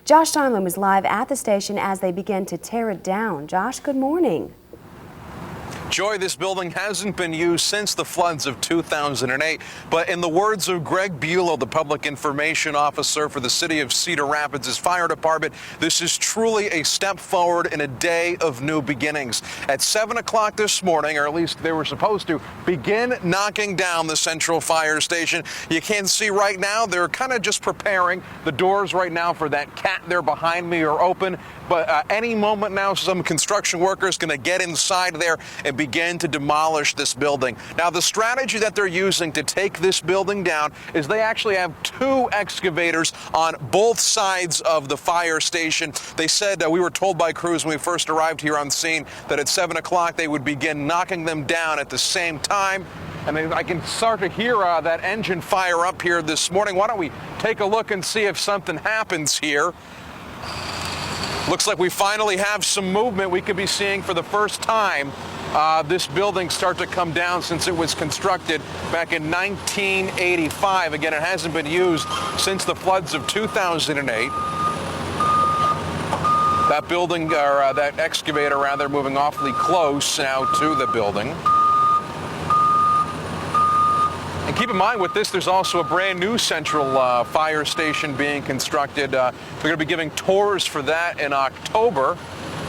Josh Scheinblum is live at the station as they begin to tear it down. Josh, good morning. Joy, this building hasn't been used since the floods of 2008, but in the words of Greg Bulow, the public information officer for the city of Cedar Rapids' fire department, this is truly a step forward in a day of new beginnings. At 7 o'clock this morning, or at least they were supposed to, begin knocking down the central fire station. You can see right now they're kind of just preparing. The doors right now for that cat there behind me are open, but any moment now some construction workers going to get inside there and begin to demolish this building. Now, the strategy that they're using to take this building down is they actually have two excavators on both sides of the fire station. They said, we were told by crews when we first arrived here on scene that at 7 o'clock they would begin knocking them down at the same time. And I can start to hear that engine fire up here this morning. Why don't we take a look and see if something happens here? Looks like we finally have some movement. We could be seeing for the first time this building start to come down since it was constructed back in 1985. Again, it hasn't been used since the floods of 2008. That building, or that excavator rather, moving awfully close now to the building. And keep in mind with this, there's also a brand new central fire station being constructed. We're going to be giving tours for that in October.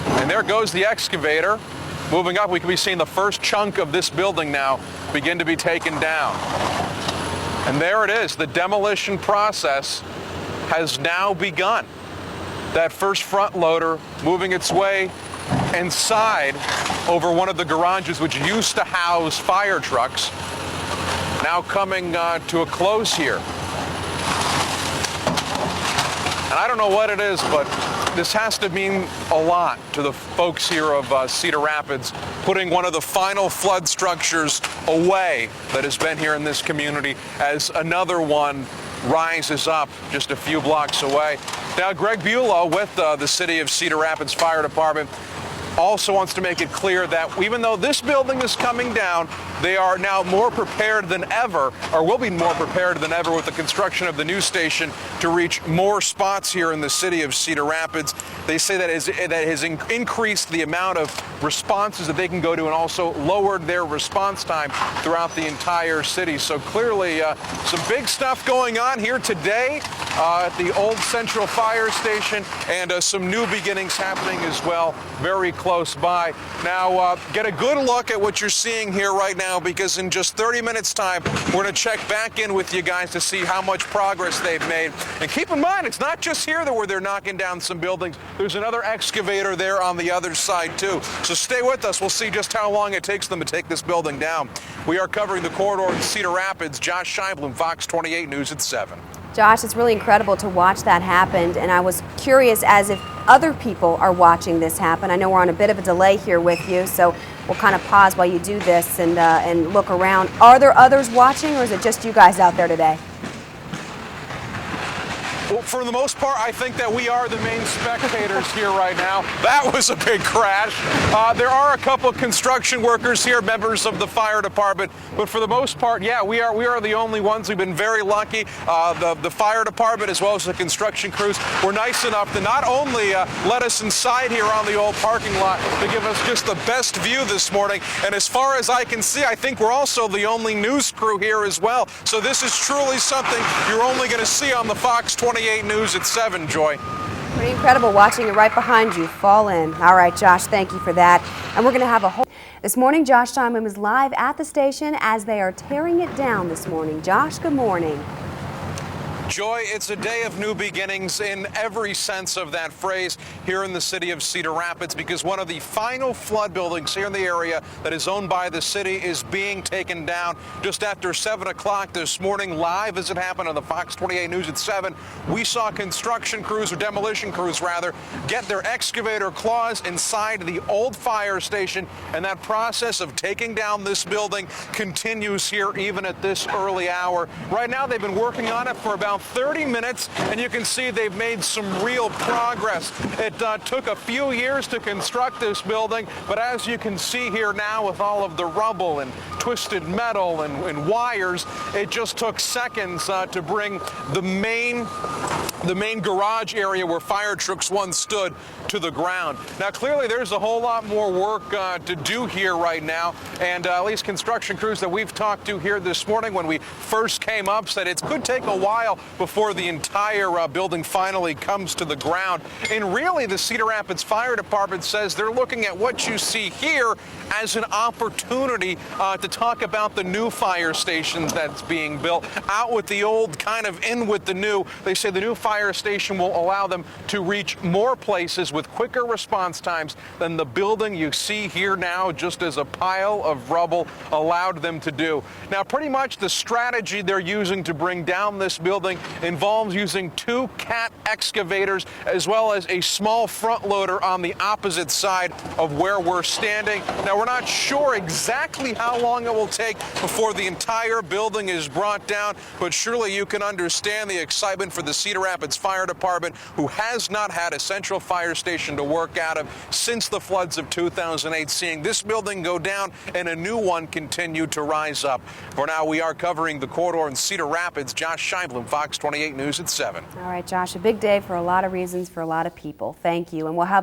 And there goes the excavator. Moving up, we can be seeing the first chunk of this building now begin to be taken down. And there it is. The demolition process has now begun. That first front loader moving its way inside over one of the garages which used to house fire trucks, now coming to a close here. And I don't know what it is, but this has to mean a lot to the folks here of Cedar Rapids, putting one of the final flood structures away that has been here in this community as another one rises up just a few blocks away. Now, Greg Bulow with the City of Cedar Rapids Fire Department also wants to make it clear that even though this building is coming down, they are now more prepared than ever, or will be more prepared than ever with the construction of the new station to reach more spots here in the city of Cedar Rapids. They say that has increased the amount of responses that they can go to and also lowered their response time throughout the entire city. So clearly some big stuff going on here today at the old Central Fire Station, and some new beginnings happening as well very close by. Now get a good look at what you're seeing here right now, because in just 30 minutes time we're going to check back in with you guys to see how much progress they've made. And keep in mind, it's not just here where they're knocking down some buildings. There's another excavator there on the other side too. So stay with us. We'll see just how long it takes them to take this building down. We are covering the corridor in Cedar Rapids. Josh Scheinblum, Fox 28 News at 7. Josh, it's really incredible to watch that happen, and I was curious as if other people are watching this happen. I know we're on a bit of a delay here with you, so we'll kind of pause while you do this and look around. Are there others watching, or is it just you guys out there today? Well, for the most part, I think that we are the main spectators here right now. That was a big crash. There are a couple of construction workers here, members of the fire department, but for the most part, yeah, we are the only ones. We've been very lucky. The fire department as well as the construction crews were nice enough to not only let us inside here on the old parking lot to give us just the best view this morning, and as far as I can see, I think we're also the only news crew here as well. So this is truly something you're only going to see on the Fox 28 News at 7, Joy. Pretty incredible watching it right behind you fall in. All right, Josh, thank you for that. And we're going to have a whole... This morning, Josh Scheinblum is live at the station as they are tearing it down this morning. Josh, good morning. Joy, it's a day of new beginnings in every sense of that phrase here in the city of Cedar Rapids, because one of the final flood buildings here in the area that is owned by the city is being taken down just after 7 o'clock this morning. Live as it happened on the Fox 28 News at 7, we saw construction crews, or demolition crews rather, get their excavator claws inside the old fire station, and that process of taking down this building continues here even at this early hour. Right now they've been working on it for about 30 minutes, and you can see they've made some real progress. It took a few years to construct this building, but as you can see here now with all of the rubble and twisted metal and wires, it just took seconds to bring the main the main garage area where fire trucks once stood to the ground. Now, clearly, there's a whole lot more work to do here right now, and at least construction crews that we've talked to here this morning when we first came up said it could take a while before the entire building finally comes to the ground. And really, the Cedar Rapids Fire Department says they're looking at what you see here as an opportunity to talk about the new fire station that's being built. Out with the old, kind of in with the new. They say the new fire station will allow them to reach more places with quicker response times than the building you see here now, just as a pile of rubble, allowed them to do. Now, pretty much the strategy they're using to bring down this building involves using 2 cat excavators as well as a small front loader on the opposite side of where we're standing. Now, we're not sure exactly how long it will take before the entire building is brought down, but surely you can understand the excitement for the Cedar Rapids Fire Department, who has not had a central fire station to work out of since the floods of 2008, seeing this building go down and a new one continue to rise up. For now, we are covering the corridor in Cedar Rapids. Josh Scheinblum, Fox 28 News at 7. All right, Josh, a big day for a lot of reasons for a lot of people. Thank you. And we'll have